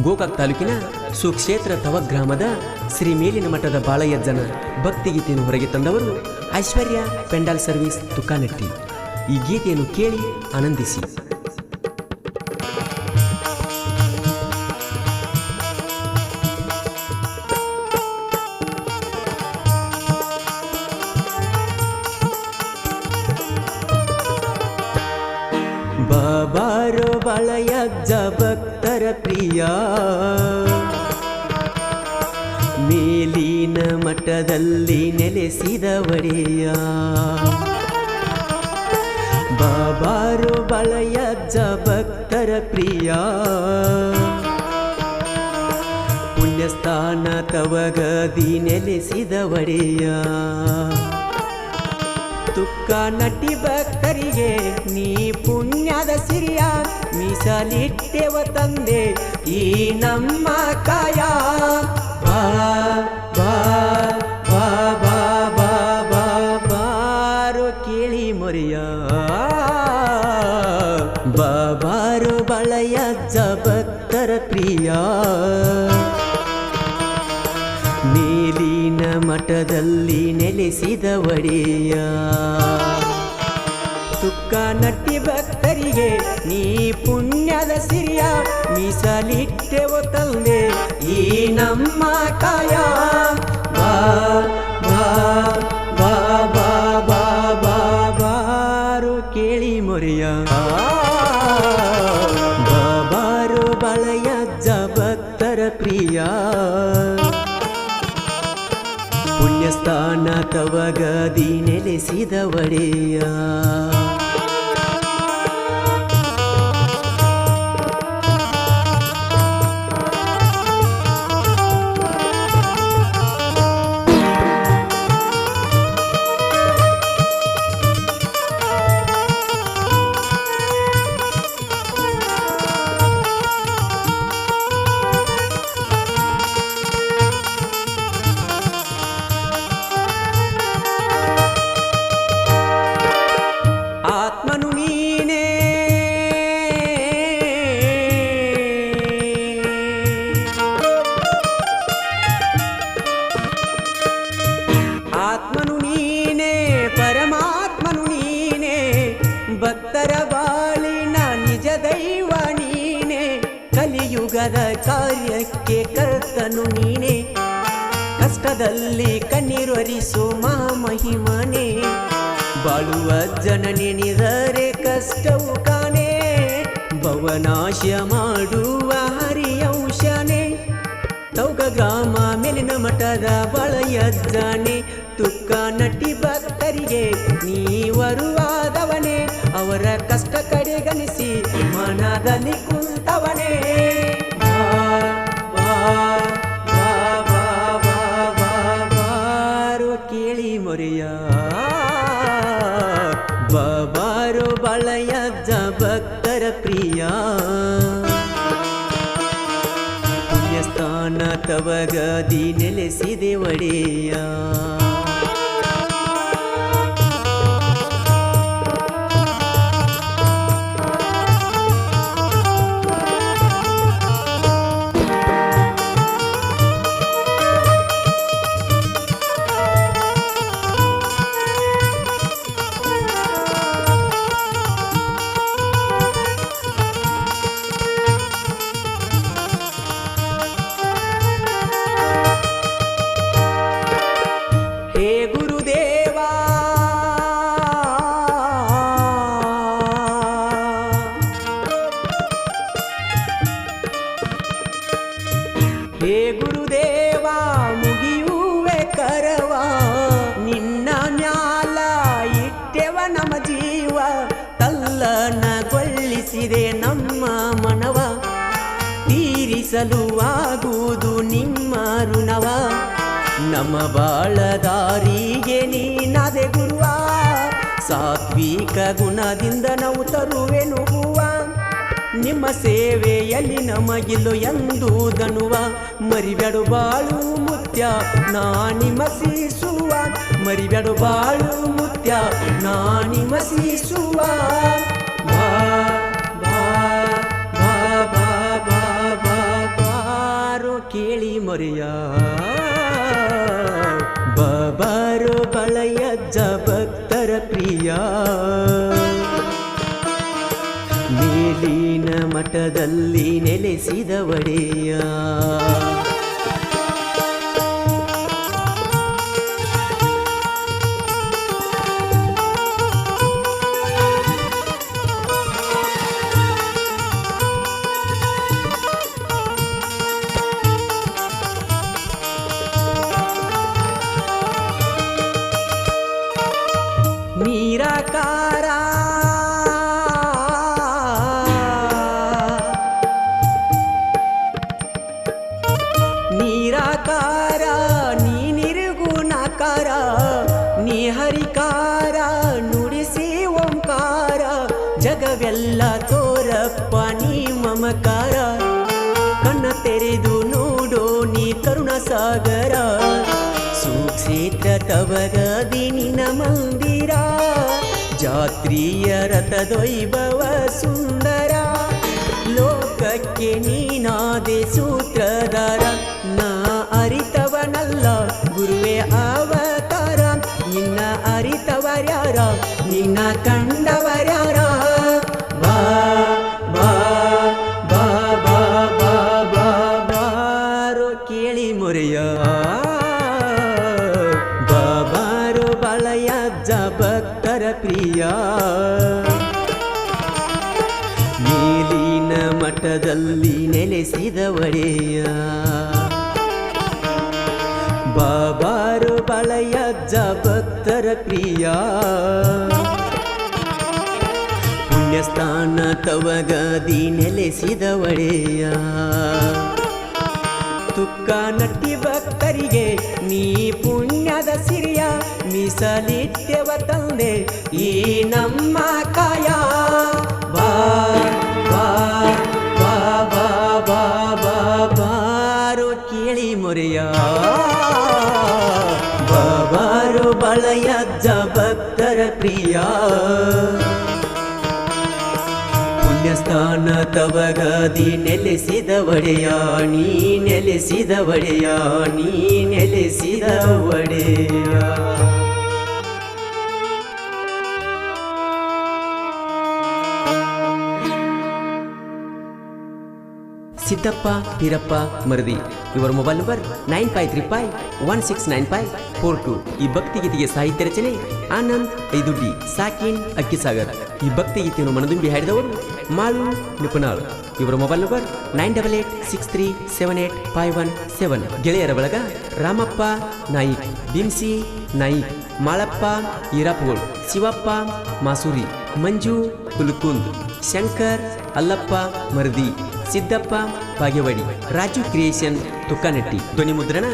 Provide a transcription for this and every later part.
ಗೋಕಾಕ್ ತಾಲೂಕಿನ ಸುಕ್ಷೇತ್ರ ತವ ಗ್ರಾಮದ ಶ್ರೀ ಮೇಲಿನ ಮಠದ ಬಾಳಯ್ಯಜ್ಜನ ಭಕ್ತಿಗೀತೆಯನ್ನು ಹೊರಗೆ ತಂದವರು ಐಶ್ವರ್ಯ ಪೆಂಡಾಲ್ ಸರ್ವಿಸ್ ತುಕಾನಟ್ಟಿ. ಈ ಗೀತೆಯನ್ನು ಕೇಳಿ ಆನಂದಿಸಿ. ಬಾಬಾರೋ ಬಾಳಯ್ಯಜ್ಜ ಭಕ್ತರ ಪ್ರಿಯ, ಮೇಲಿನ ಮಠದಲ್ಲಿ ನೆಲೆಸಿದ ಒಡೆಯ. ಬಾಬಾರೋ ಬಾಳಯ್ಯಜ್ಜ ಭಕ್ತರ ಪ್ರಿಯ, ಪುಣ್ಯಸ್ಥಾನ ತವಗದಿ ನೆಲೆಸಿದ ಒಡೆಯ. ತುಕಾನಟ್ಟಿ ಭಕ್ತರಿಗೆ ನೀ ಪುಣ್ಯದ ಸಿರಿಯ, ಮೀಸಲಿಟ್ಟೆವ ತಂದೆ ಈ ನಮ್ಮ ಕಾಯ. ಬಾ ಬಾ ಬಾ ಬಾ ಬಾ ಬಾ ಬಾರೋ ಕೇಳಿ ಮೊರೆಯ. ಬಾಬಾರೋ ಬಾಳಯ್ಯಜ್ಜ ಭಕ್ತರ ಪ್ರಿಯ, ಮೇಲಿನ ಮಠದಲ್ಲಿ ನೆಲೆಸಿದ ಒಡೆಯ. ತುಕಾನಟ್ಟಿ ಭಕ್ತರಿಗೆ ನೀ ಪುಣ್ಯದ ಸಿರಿಯ, ಮೀಸಲಿಟ್ಟೆವ ತಂದೆ ಈ ನಮ್ಮ ಕಾಯ. ಬಾ ಬಾ ಬಾ ಬಾ ಬಾ ಬಾ ಬಾರೋ ಕೇಳಿ ಮೊರೆಯ. ಬಾಬಾರೋ ಬಾಳಯ್ಯಜ್ಜ ಭಕ್ತರ ಪ್ರಿಯ, ಪುಣ್ಯಸ್ಥಾನ ತವಗದಿ ನೆಲೆಸಿದ ಒಡೆಯ. ಆತ್ಮನು ನೀನೇ ಪರಮಾತ್ಮನು ನೀನೇ, ಭಕ್ತರ ಬಾಳಿನ ನಿಜ ದೈವ ನೀನೇ. ಕಲಿಯುಗದ ಕಾರ್ಯಕ್ಕೆ ಕರ್ತನು ನೀನೇ, ಕಷ್ಟದಲ್ಲಿ ಕಣ್ಣೀರೊರಿಸು ಮಹಿಮನೆ. ಬಾಳುವ ಜನ ನೆನೆದರೆ ಕಷ್ಟವು ಕಾಣೆ, ಭವನಾಶ ಮಾಡುವ ಹರಿಯಂಶನೆ. ತೌಗ ಗ್ರಾಮ ಮೇಲಿನ ಮಠದ ಬಾಳಯ್ಯಜ್ಜನೆ, ತುಕಾನಟ್ಟಿ ಭಕ್ತರಿಗೆ ನೀವರುವಾದವನೇ. ಅವರ ಕಷ್ಟ ಕಡೆಗಣಿಸಿ ಮನದಲ್ಲಿ ಕುಂತವನೇ. ಬಾರೋ ಕೇಳಿ ಮೊರೆಯ. ಬಾಬಾರೋ ಬಾಳಯ್ಯಜ್ಜ ಭಕ್ತರ ಪ್ರಿಯ, ಪುಣ್ಯಸ್ಥಾನ ತವಗದಿ ನೆಲೆಸಿದೆ ಒಡೆಯ. ಹೇ ಗುರುದೇವಾ, ಹೇ ಗುರುದೇವಾ, ಮುಗಿಯುವೆ ಕರವ. ನಿನ್ನ ಮ್ಯಾಲ ಇಟ್ಟೆವ ನಮ್ಮ ಜೀವ, ತಲ್ಲನಗೊಳಿಸಿದೆ ನಮ್ಮ ಮನವ. ತೀರಿಸಲು ಆಗುವುದು ನಿಮ್ಮ ಋಣವ, ನಮ್ಮ ಬಾಳದಾರಿಗೆ ನೀನಾದೆ ಗುರುವ. ಸಾತ್ವಿಕ ಗುಣದಿಂದ ನಾವು ತರುವೆನು ಹೂವ, ನಿಮ್ಮ ಸೇವೆಯಲ್ಲಿ ನಮಗಿಲ್ಲೋ ಎಂದು ದನುವ. ಮರಿಬೇಡು ಬಾಳು ಮುತ್ಯ ನಾನಿಮಸಿಸುವ, ಮರಿಬೇಡು ಬಾಳು ಮುತ್ಯ ನಾನಿಮಸಿಸುವ. ಬಾ ಬಾ ಬಾ ಬಾ ಬಾ ಬಾ ಕೇಳಿ ಮೊರೆಯ ಬಾಬಾರೋ ಬಾಳಯ್ಯಜ್ಜ ಭಕ್ತರ ಪ್ರಿಯ ಮೇಲಿನ ಮಠದಲ್ಲಿ ನೆಲೆಸಿದ ಒಡೆಯ ನಿರಾಕಾರ ನಿರಾಕಾರ ನೀ ನಿರ್ಗುಣಕಾರ ನೀ ಹರಿಕಾರ ನುಡಿಸಿ ಓಂಕಾರ ಜಗವೆಲ್ಲ ತೋರಪ್ಪ ನೀ ಮಮಕಾರ ಕಣ್ಣ ತೆರೆದು ನೋಡೋ ನೀ ಕರುಣ ಸಾಗರ ಸುಕ್ಷೇತ್ರ ತವಗದಿ ನಿನ ಮಂದಿರ ಜಾತ್ರೀಯ ರಥದೊಯ್ಭವ ಸುಂದರ ಲೋಕಕ್ಕೆ ನೀನಾದೆ ಸೂತ್ರಧಾರ ನಾ ಅರಿತವನಲ್ಲ ಗುರುವೇ ಅವತಾರ ನಿನ್ನ ಅರಿತವರ್ಯಾರ ನಿನ್ನ ಕಂಡವರ್ಯಾರ ಬಾ ಬಾ ಬಾ ಬಾ ಬಾ ಬಾ ಬಾರೋ ಕೇಳಿ ಮೊರೆಯ ಬಾಬಾರೋ ಬಾಳಯ್ಯಜ್ಜ ಭಕ್ತರ ಪ್ರಿಯ ಮೇಲಿನ ಮಠದಲ್ಲಿ ನೆಲೆಸಿದ ಒಡೆಯ ಬಾಬಾರೋ ಬಾಳಯ್ಯಜ್ಜ ಭಕ್ತರ ಪ್ರಿಯ ಪುಣ್ಯಸ್ಥಾನ ತವಗದಿ ನೆಲೆಸಿದ ಒಡೆಯ ತುಕ್ಕ ನಟ್ಟಿ ಭಕ್ತರಿಗೆ ನೀ ಪುಣ್ಯದ ಸಿರಿಯ ಮೀಸಲಿಟ್ಟೆವ ತಂದೆ ಈ ನಮ್ಮ ಕಾಯ ಬಾ ಬಾ ಬಾ ಬಾ ಬಾ ಬಾ ಬಾರೋ ಕೇಳಿ ಮೊರೆಯ ಬಾಬಾರೋ ಬಾಳಯ್ಯಜ್ಜ ಭಕ್ತರ ಪ್ರಿಯ ಪುಣ್ಯಸ್ಥಾನ ತವಗದಿ ನೆಲೆಸಿದ ಒಡೆಯ ನೀ ನೆಲೆಸಿದ ಒಡೆಯ ನೀ ನೆಲೆಸಿದ ಒಡೆಯ ಸಿದ್ದಪ್ಪ ಬೀರಪ್ಪ ಮರದಿ ಇವರ ಮೊಬೈಲ್ ನಂಬರ್ 9535169542. ಈ ಭಕ್ತಿಗೀತೆಗೆ ಸಾಹಿತ್ಯ ರಚನೆ ಆನಂದ್ ಐದುಡ್ಡಿ ಸಾಕಿನ್ ಅಕ್ಕಿಸಾಗರ್. ಈ ಭಕ್ತಿಗೀತೆಯನ್ನು ಮನದುಂಬಿ ಹಾಡಿದವರು ಮಾಳು ನಿಪುಣಾಳ್. ಇವರ ಮೊಬೈಲ್ ನಂಬರ್ 9886378517. ಗೆಳೆಯರ ಬಳಗ ರಾಮಪ್ಪ ನಾಯಿಕ್, ಬಿಂಸಿ ನಾಯಿಕ್, ಮಾಳಪ್ಪ ಈರಾಪಗೋಳ್, ಶಿವಪ್ಪ ಮಾಸೂರಿ, ಮಂಜು ಕುಲುಕುಂದ್, ಶಂಕರ್ ಅಲ್ಲಪ್ಪ ಮರದಿ, ಸಿದ್ದಪ್ಪ ಬಾಗೇವಾಡಿ, ರಾಜು ಕ್ರಿಯೇಷನ್ ತುಕ್ಕನಟ್ಟಿ. ಧ್ವನಿ ಮುದ್ರಣ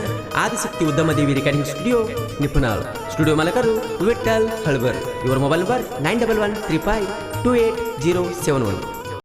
Adishakti ಉದ್ಯಮದೇವಿ recording studio ನಿಪುಣಾಳ್. Studio ಮಾಲಕರು Vithal ಹಳ್ಬರ್. ಇವರ ಮೊಬೈಲ್ ನಂಬರ್ 9113528071.